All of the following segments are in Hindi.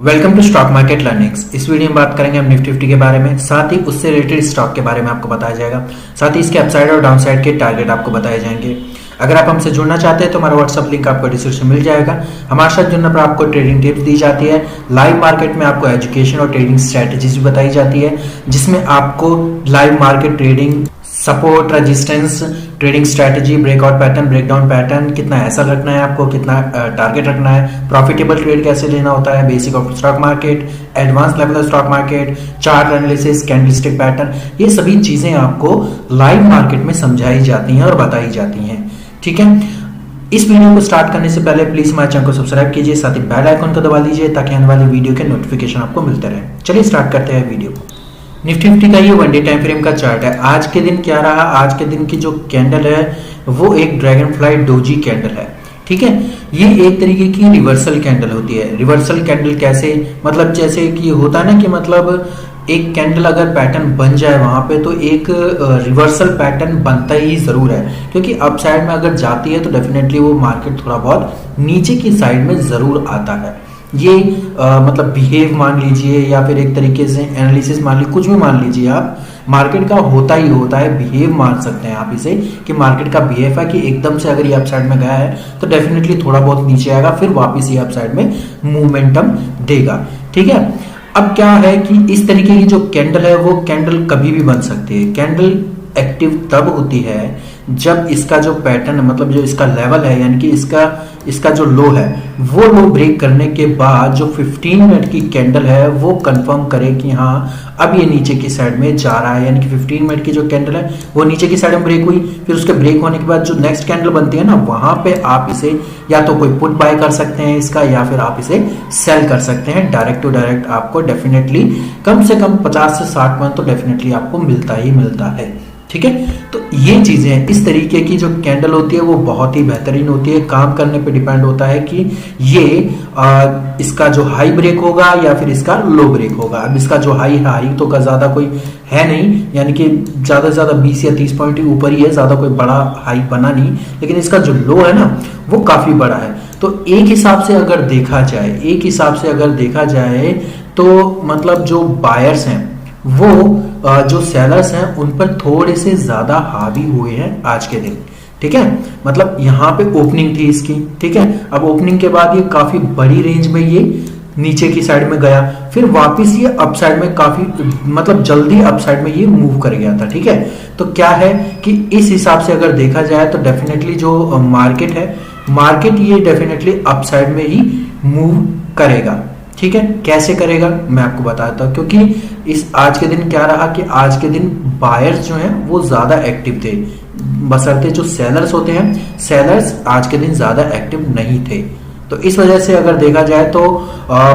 Welcome to stock market learnings. इस वीडियो में बात करेंगे हम निफ्टी 50 के बारे में, साथ ही उससे रिलेटेड स्टॉक के बारे में आपको बताया जाएगा, साथ ही इसके अपसाइड और डाउनसाइड के टारगेट आपको बताए जाएंगे। अगर आप हमसे जुड़ना चाहते हैं तो हमारा व्हाट्सअप लिंक आपको डिस्क्रिप्शन में मिल जाएगा। हमारे साथ जुड़ने पर आपको ट्रेडिंग टिप्स दी जाती है, लाइव मार्केट में आपको एजुकेशन और ट्रेडिंग स्ट्रेटेजीज भी बताई जाती है, जिसमें आपको live market trading, support, resistance, trading strategy, breakout pattern, breakdown pattern, कितना ऐसा रखना है आपको, कितना टारगेट रखना है, प्रॉफिटेबल ट्रेड कैसे लेना होता है, basic of stock market, advance level of stock market, chart analysis, candlestick pattern, ये सभी चीजें आपको लाइव मार्केट में समझाई जाती हैं और बताई जाती हैं। ठीक है, इस वीडियो को स्टार्ट करने से पहले प्लीज हमारे चैनल को सब्सक्राइब कीजिए, साथ ही बेल आइकन को दबा दीजिए ताकि आने वाली वीडियो के नोटिफिकेशन आपको मिलते रहे। चलिए स्टार्ट करते हैं वीडियो को। निफ्टी 50 का ये वन डे टाइम फ्रेम का चार्ट है। आज के दिन क्या रहा, आज के दिन की जो कैंडल है वो एक ड्रैगन फ्लाई डोजी कैंडल है। ठीक है, ये एक तरीके की रिवर्सल कैंडल होती है। रिवर्सल कैंडल कैसे, मतलब जैसे कि होता है ना कि मतलब एक कैंडल अगर पैटर्न बन जाए वहां पे तो एक रिवर्सल पैटर्न बनता ही जरूर है, क्योंकि अपसाइड में अगर जाती है तो डेफिनेटली वो मार्केट थोड़ा बहुत नीचे की साइड में जरूर आता है। ये मतलब बिहेव मान लीजिए या फिर एक तरीके से एनालिसिस मान लीजिए, कुछ भी मान लीजिए आप, मार्केट का होता ही होता है। बिहेव मान सकते हैं आप इसे कि मार्केट का बिहेव है कि एकदम से अगर ये अपसाइड में गया है तो डेफिनेटली थोड़ा बहुत नीचे आएगा, फिर वापस ये अपसाइड में मोमेंटम देगा। ठीक है, अब क्या है कि इस तरीके की जो कैंडल है वो कैंडल कभी भी बन सकती है। कैंडल एक्टिव तब होती है जब इसका जो पैटर्न, मतलब जो इसका लेवल है, यानी कि इसका जो लो है वो लो ब्रेक करने के बाद जो 15 मिनट की कैंडल है वो कंफर्म करे कि हाँ अब ये नीचे की साइड में जा रहा है, यानी कि 15 मिनट की जो कैंडल है वो नीचे की साइड में ब्रेक हुई, फिर उसके ब्रेक होने के बाद जो नेक्स्ट कैंडल बनती है ना, वहां पे आप इसे या तो कोई पुट बाय कर सकते हैं इसका, या फिर आप इसे सेल कर सकते हैं। डायरेक्ट टू डायरेक्ट आपको डेफिनेटली कम से कम 50 से 60 पॉइंट तो डेफिनेटली आपको मिलता ही मिलता है। ठीक है, तो ये चीजें, इस तरीके की जो कैंडल होती है वो बहुत ही बेहतरीन होती है। काम करने पे डिपेंड होता है कि ये इसका जो हाई ब्रेक होगा या फिर इसका लो ब्रेक होगा। अब इसका जो हाई तो का ज्यादा कोई है नहीं, यानी कि ज्यादा से ज्यादा 20 या 30 पॉइंट ऊपर ही है, ज्यादा कोई बड़ा हाई बना नहीं, लेकिन इसका जो लो है ना वो काफी बड़ा है। तो एक हिसाब से अगर देखा जाए तो मतलब जो बायर्स हैं वो जो सेलर्स हैं उन पर थोड़े से ज्यादा हावी हुए हैं आज के दिन। ठीक है, मतलब यहाँ पे ओपनिंग थी इसकी। ठीक है, अब ओपनिंग के बाद ये काफी बड़ी रेंज में ये नीचे की साइड में गया, फिर वापस ये अपसाइड में काफी मतलब जल्दी अपसाइड में ये मूव कर गया था। ठीक है, तो क्या है कि इस हिसाब से अगर देखा जाए तो डेफिनेटली जो मार्केट ये डेफिनेटली अपसाइड में ही मूव करेगा। ठीक है, कैसे करेगा मैं आपको बताता हूं, क्योंकि इस आज के दिन क्या रहा कि आज के दिन बायर्स जो हैं वो ज्यादा एक्टिव थे, बशर्ते जो सेलर्स होते हैं, सेलर्स आज के दिन ज्यादा एक्टिव नहीं थे। तो इस वजह से अगर देखा जाए तो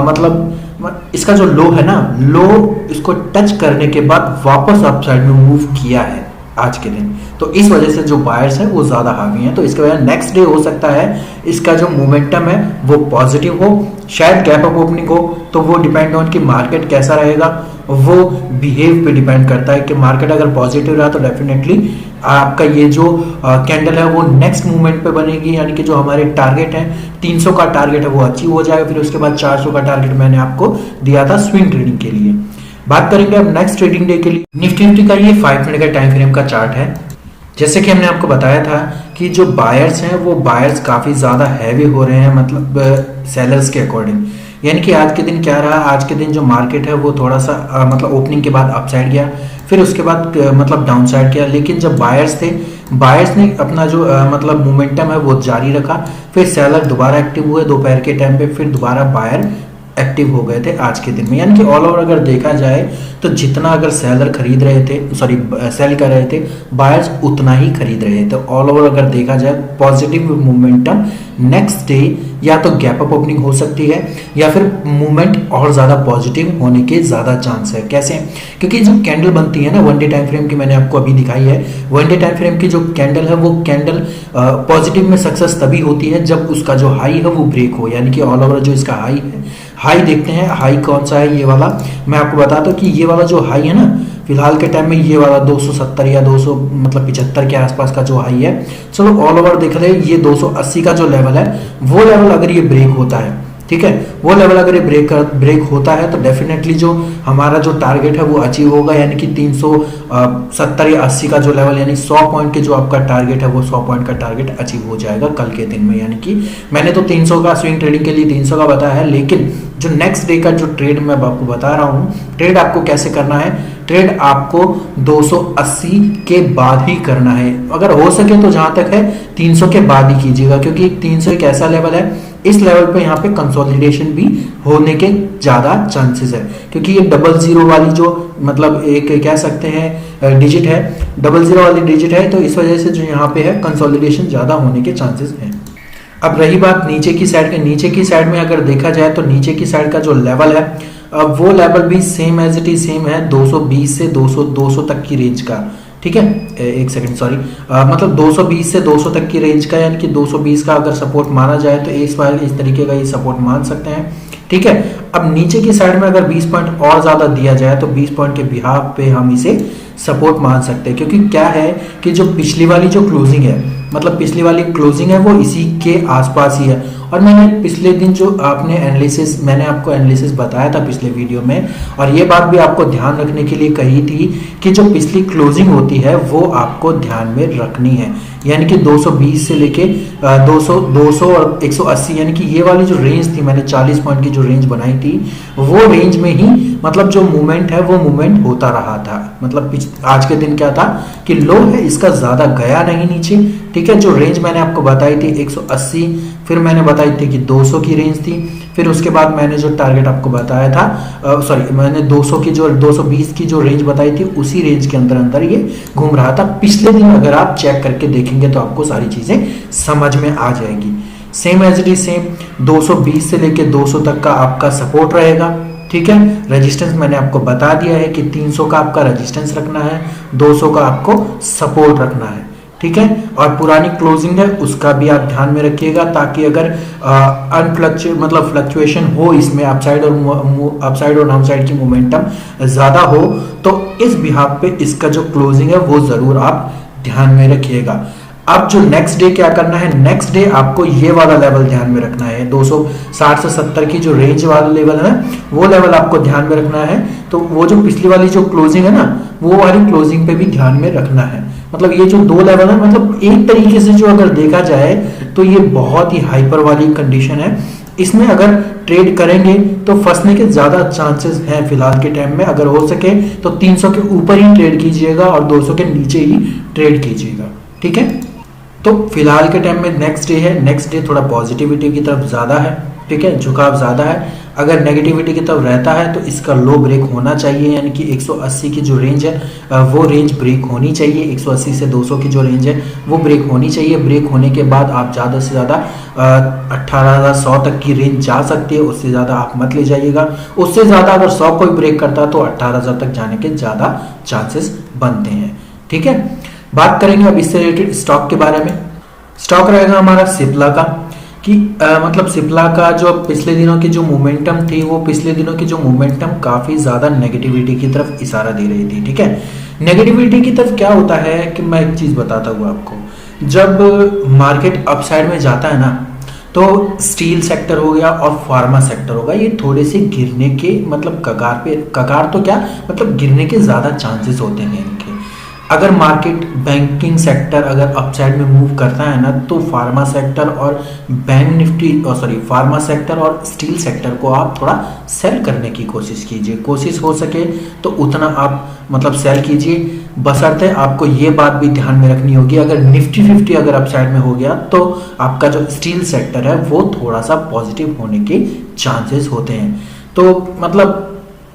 मतलब इसका जो लो है ना, लो इसको टच करने के बाद वापस अपसाइड में मूव किया है आज के दिन, तो इस वजह से जो बायर्स हैं वो ज्यादा हावी हैं। तो इसके वजह नेक्स्ट डे हो सकता है इसका जो मोमेंटम है वो पॉजिटिव हो, शायद गैप अप ओपनिंग हो, तो वो डिपेंड ऑन कि मार्केट कैसा रहेगा, वो बिहेव पे डिपेंड करता है कि मार्केट अगर पॉजिटिव रहा तो डेफिनेटली आपका ये जो कैंडल है वो नेक्स्ट मूवमेंट पे बनेगी, यानी कि जो हमारे टारगेट है 300 का टारगेट है वो अचीव हो जाएगा। फिर उसके बाद 400 का टारगेट मैंने आपको दिया था स्विंग ट्रेडिंग के लिए। बात करेंगे अब नेक्स्ट ट्रेडिंग डे के लिए। निफ्टी 50 का ये 5 मिनट का टाइम फ्रेम का चार्ट है। जैसे कि हमने आपको बताया था कि जो बायर्स हैं वो बायर्स काफी ज्यादा हैवी हो रहे हैं, मतलब सेलर्स के अकॉर्डिंग। यानी कि आज के दिन क्या रहा, आज के दिन जो मार्केट है वो थोड़ा सा मतलब ओपनिंग के बाद अपसाइड गया, फिर उसके बाद मतलब डाउन साइड गया, लेकिन जब बायर्स थे, बायर्स ने अपना जो मतलब मोमेंटम है वो जारी रखा, फिर सेलर दोबारा एक्टिव हुए दोपहर के टाइम पे, फिर दोबारा बायर एक्टिव हो गए थे आज के दिन में। यानी कि ऑल ओवर अगर देखा जाए तो जितना अगर सेलर खरीद रहे थे, सॉरी सेल कर रहे थे, बायर्स उतना ही खरीद रहे थे। ऑल ओवर अगर देखा जाए पॉजिटिव मोमेंटम नेक्स्ट डे या तो गैप अप ओपनिंग हो सकती है या फिर मूवमेंट और ज्यादा पॉजिटिव होने के ज्यादा चांस है। कैसे, क्योंकि जो कैंडल बनती है ना वन डे टाइम फ्रेम की, मैंने आपको अभी दिखाई है, वन डे टाइम फ्रेम की जो कैंडल है वो कैंडल पॉजिटिव में सक्सेस तभी होती है जब उसका जो हाई है वो ब्रेक हो। यानी कि ऑल ओवर जो इसका हाई है, हाई देखते हैं, हाई कौन सा है, ये वाला मैं आपको बताता हूँ कि ये वाला जो हाई है ना फिलहाल के टाइम में, ये वाला 270 या 200 मतलब 75 के आसपास का जो हाई है। चलो ऑल ओवर देख रहे हैं, ये 280 का जो लेवल है वो लेवल अगर ये ब्रेक होता है ठीक है। वो लेवल अगर ये ब्रेक होता है तो डेफिनेटली जो हमारा जो टारगेट है वो अचीव होगा, यानी कि 370 या 80 का जो लेवल, यानी 100 पॉइंट के जो आपका टारगेट है वो 100 पॉइंट का टारगेट अचीव हो जाएगा कल के दिन में। यानी कि मैंने तो 300 का स्विंग ट्रेडिंग के लिए 300 का बताया है, लेकिन जो नेक्स्ट डे का जो ट्रेड मैं आपको बता रहा हूँ, ट्रेड आपको कैसे करना है, ट्रेड आपको 280 के बाद ही करना है। अगर हो सके तो जहां तक है 300 के बाद ही कीजिएगा, क्योंकि 300 एक ऐसा लेवल है, इस लेवल पे यहाँ पे कंसोलिडेशन भी होने के ज्यादा चांसेस है, क्योंकि ये 00 वाली जो मतलब एक कह सकते हैं डिजिट है, 00 वाली डिजिट है, तो इस वजह से जो यहाँ पे है कंसोलिडेशन ज्यादा होने के चांसेस हैं। अब रही बात नीचे की साइड के, नीचे की साइड में अगर देखा जाए तो नीचे की साइड का जो लेवल है, अब वो लेवल भी same as it is same है, 220 से 200 तक की रेंज का, ठीक है। एक सेकंड सॉरी, मतलब 220 से 200 तक की रेंज का, यानी कि 220 का अगर सपोर्ट माना जाए तो इस तरीके का ये सपोर्ट मान सकते हैं, ठीक है। अब नीचे की साइड में अगर 20 पॉइंट और ज्यादा दिया जाए तो 20 पॉइंट के बिहाफ पे हम इसे सपोर्ट मान सकते हैं, क्योंकि क्या है कि जो पिछली वाली जो क्लोजिंग है, मतलब पिछली वाली क्लोजिंग है वो इसी के आसपास ही है। और मैंने पिछले दिन जो मैंने आपको एनालिसिस बताया था पिछले वीडियो में, और ये बात भी आपको ध्यान रखने के लिए कही थी कि जो पिछली क्लोजिंग होती है वो आपको ध्यान में रखनी है, यानी कि 220 से लेके 200 और 180, यानी कि ये वाली जो रेंज थी, मैंने 40 पॉइंट की जो रेंज बनाई थी, वो रेंज में ही मतलब जो मूवमेंट है वो मूवमेंट होता रहा था। मतलब आज के दिन क्या था कि लो है, इसका ज्यादा गया नहीं नीचे, ठीक है। जो रेंज मैंने आपको बताई थी 180, फिर मैंने बताई थी कि 200 की रेंज थी, फिर उसके बाद मैंने जो टारगेट आपको बताया था, मैंने 200 की जो 220 की जो रेंज बताई थी, उसी रेंज के अंदर अंदर ये घूम रहा था पिछले दिन। अगर आप चेक करके देखेंगे तो आपको सारी चीजें समझ में आ जाएगी। Same as it is same 220 से लेके 200 तक का आपका सपोर्ट रहेगा, ठीक है। रेजिस्टेंस मैंने आपको बता दिया है कि 300 का आपका रेजिस्टेंस रखना है, 200 का आपको सपोर्ट रखना है, ठीक है। और पुरानी क्लोजिंग है उसका भी आप ध्यान में रखिएगा, ताकि अगर मतलब फ्लक्चुएशन हो इसमें, अपसाइड और डाउनसाइड की मोमेंटम ज्यादा हो, तो इस बिहाफ पे इसका जो क्लोजिंग है वो जरूर आप ध्यान में रखिएगा। अब जो नेक्स्ट डे क्या करना है, नेक्स्ट डे आपको ये वाला लेवल ध्यान में रखना है, 260 से 70 की जो रेंज वाला लेवल है वो लेवल आपको ध्यान में रखना है। तो वो जो पिछली वाली जो क्लोजिंग है ना, वो वाली क्लोजिंग पे भी ध्यान में रखना है। मतलब ये जो दो लेवल है, मतलब एक तरीके से जो अगर देखा जाए तो ये बहुत ही हाइपर वाली कंडीशन है। इसमें अगर ट्रेड करेंगे तो फंसने के ज्यादा चांसेस हैं फिलहाल के टाइम में। अगर हो सके तो 300 के ऊपर ही ट्रेड कीजिएगा और 200 के नीचे ही ट्रेड कीजिएगा, ठीक है। तो फिलहाल के टाइम में नेक्स्ट डे है, नेक्स्ट डे थोड़ा पॉजिटिविटी की तरफ ज्यादा है, ठीक है, झुकाव ज्यादा है। अगर नेगेटिविटी की तरफ रहता है तो इसका लो ब्रेक होना चाहिए, यानी कि 180 की जो रेंज है वो रेंज ब्रेक होनी चाहिए। 180 से 200 की जो रेंज है वो ब्रेक होनी चाहिए। ब्रेक होने के बाद आप ज़्यादा से ज़्यादा 18,100 तक की रेंज जा सकती है, उससे ज़्यादा आप मत ले जाइएगा। उससे ज़्यादा अगर 100 कोई ब्रेक करता है तो 18,000 तक जाने के ज़्यादा चांसेस बनते हैं, ठीक है। बात करेंगे अब इससे रिलेटेड स्टॉक के बारे में। स्टॉक रहेगा हमारा सिप्ला का, कि मतलब सिप्ला का जो पिछले दिनों की जो मोमेंटम थी, वो पिछले दिनों की जो मोमेंटम काफी ज्यादा नेगेटिविटी की तरफ इशारा दे रही थी, ठीक है। नेगेटिविटी की तरफ क्या होता है कि मैं एक चीज बताता हूँ आपको, जब मार्केट अपसाइड में जाता है ना, तो स्टील सेक्टर हो गया और फार्मा सेक्टर होगा, ये थोड़े से गिरने के मतलब कगार तो क्या मतलब गिरने के ज्यादा चांसेस होते हैं इनके। अगर मार्केट बैंकिंग सेक्टर अगर अपसाइड में मूव करता है ना, तो फार्मा सेक्टर और फार्मा सेक्टर और स्टील सेक्टर को आप थोड़ा सेल करने की कोशिश कीजिए। कोशिश हो सके तो उतना आप मतलब सेल कीजिए, बशर्ते आपको ये बात भी ध्यान में रखनी होगी, अगर निफ्टी 50 अगर अपसाइड में हो गया तो आपका जो स्टील सेक्टर है वो थोड़ा सा पॉजिटिव होने के चांसेस होते हैं। तो मतलब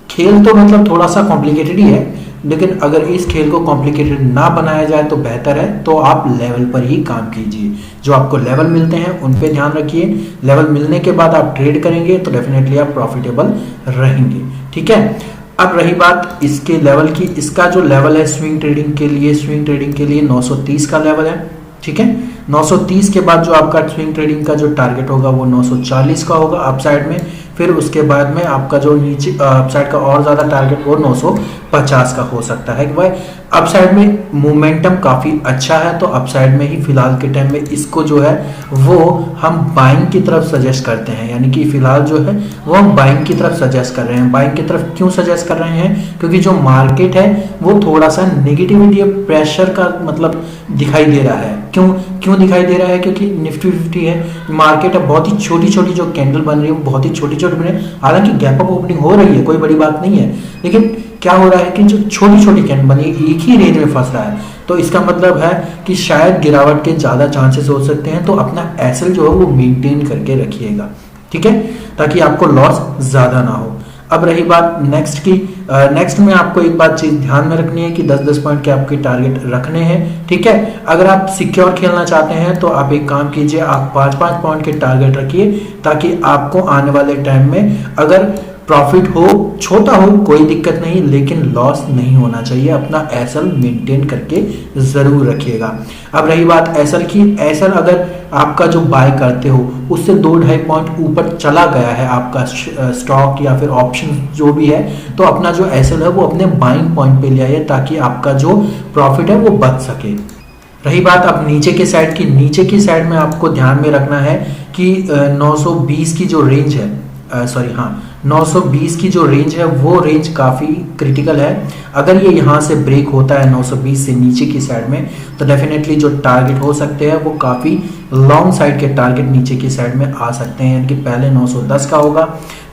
खेल तो मतलब थोड़ा सा कॉम्प्लिकेटेड ही है, लेकिन अगर इस खेल को कॉम्प्लिकेटेड ना बनाया जाए तो बेहतर है। तो आप लेवल पर ही काम कीजिए, जो आपको लेवल मिलते हैं उन पे ध्यान रखिए। लेवल मिलने के बाद आप ट्रेड करेंगे तो डेफिनेटली आप प्रॉफिटेबल रहेंगे, ठीक है। अब रही बात इसके लेवल की, इसका जो लेवल है स्विंग ट्रेडिंग के लिए 930 का लेवल है, ठीक है। 930 के बाद जो आपका स्विंग ट्रेडिंग का जो टारगेट होगा वो 940 का होगा अपसाइड में। फिर उसके बाद में आपका जो नीचे अपसाइड का और ज्यादा टारगेट वो 950 का हो सकता है। भाई अपसाइड में मोमेंटम काफ़ी अच्छा है, तो अपसाइड में ही फिलहाल के टाइम में इसको जो है वो हम बाइंग की तरफ सजेस्ट करते हैं। यानी कि फिलहाल जो है वो हम बाइंग की तरफ सजेस्ट कर रहे हैं। बाइंग की तरफ क्यों सजेस्ट कर रहे हैं? क्योंकि जो मार्केट है वो थोड़ा सा नेगेटिविटी प्रेशर का मतलब दिखाई दे रहा है। क्यों दिखाई दे रहा है? क्योंकि निफ्टी 50 है, मार्केट है, बहुत ही छोटी छोटी जो कैंडल बन रही है वो बहुत ही छोटी छोटी बन रही है। हालांकि गैप अप ओपनिंग हो रही है, कोई बड़ी बात नहीं है, लेकिन क्या हो रहा है कि जो छोटी छोटी कैंडल बनी है एक ही रेंज में फंस रहा है, तो इसका मतलब है कि शायद गिरावट के ज़्यादा चांसेस हो सकते हैं। तो अपना एसएल जो है वो मेंटेन करके रखिएगा, ठीक है, ताकि आपको लॉस ज़्यादा ना हो। अब रही बात नेक्स्ट की, नेक्स्ट में आपको एक बात चीज ध्यान में रखनी है कि 10-10 पॉइंट के आपके टारगेट रखने हैं, ठीक है। अगर आप सिक्योर खेलना चाहते हैं तो आप एक काम कीजिए, आप 5-5 पॉइंट के टारगेट रखिए, ताकि आपको आने वाले टाइम में अगर प्रॉफिट हो, छोटा हो, कोई दिक्कत नहीं, लेकिन लॉस नहीं होना चाहिए। अपना एसएल मेंटेन करके जरूर रखिएगा। अब रही बात एसएल की, एसएल अगर आपका जो बाय करते हो उससे 2-2.5 पॉइंट ऊपर चला गया है आपका स्टॉक या फिर ऑप्शन जो भी है, तो अपना जो एसएल है वो अपने बाइंग पॉइंट पे ले आइए, ताकि आपका जो प्रॉफिट है वो बच सके। रही बात अब नीचे की साइड की, नीचे की साइड में आपको ध्यान में रखना है कि 920 की जो रेंज है, 920 की जो रेंज है वो रेंज काफ़ी क्रिटिकल है। अगर ये यहाँ से ब्रेक होता है 920 से नीचे की साइड में, तो डेफिनेटली जो टारगेट हो सकते हैं वो काफ़ी लॉन्ग साइड के टारगेट नीचे की साइड में आ सकते हैं। यानी कि पहले 910 का होगा,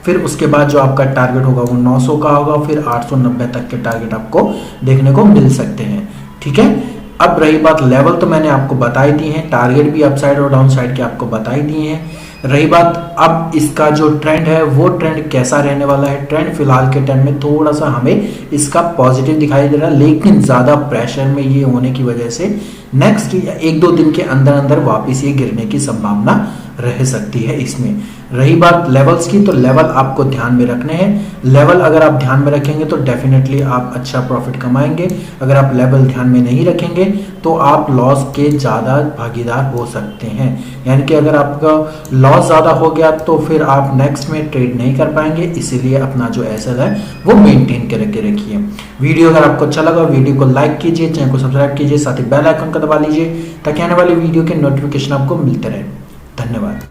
फिर उसके बाद जो आपका टारगेट होगा वो 900 का होगा, फिर 890 तक के टारगेट आपको देखने को मिल सकते हैं, ठीक है। अब रही बात लेवल, तो मैंने आपको बताई दी है, टारगेट भी अपसाइड और डाउन साइड के आपको बताई दिए हैं। रही बात अब इसका जो ट्रेंड है वो ट्रेंड कैसा रहने वाला है, ट्रेंड फिलहाल के टाइम में थोड़ा सा हमें इसका पॉजिटिव दिखाई दे रहा है, लेकिन ज़्यादा प्रेशर में ये होने की वजह से नेक्स्ट 1-2 दिन के अंदर अंदर वापस ये गिरने की संभावना रह सकती है इसमें। रही बात लेवल्स की, तो लेवल आपको ध्यान में रखने हैं। लेवल अगर आप ध्यान में रखेंगे तो डेफिनेटली आप अच्छा प्रॉफिट कमाएंगे। अगर आप लेवल ध्यान में नहीं रखेंगे तो आप लॉस के ज़्यादा भागीदार हो सकते हैं। यानी कि अगर आपका लॉस ज़्यादा हो गया तो फिर आप नेक्स्ट में ट्रेड नहीं कर पाएंगे, इसीलिए अपना जो एसएल है वो मेंटेन करके रखिए। वीडियो अगर आपको अच्छा लगा, वीडियो को लाइक कीजिए, चैनल को सब्सक्राइब कीजिए, साथ ही बेल आइकन को दबा लीजिए, ताकि आने वाली वीडियो के नोटिफिकेशन आपको मिलते रहे। धन्यवाद।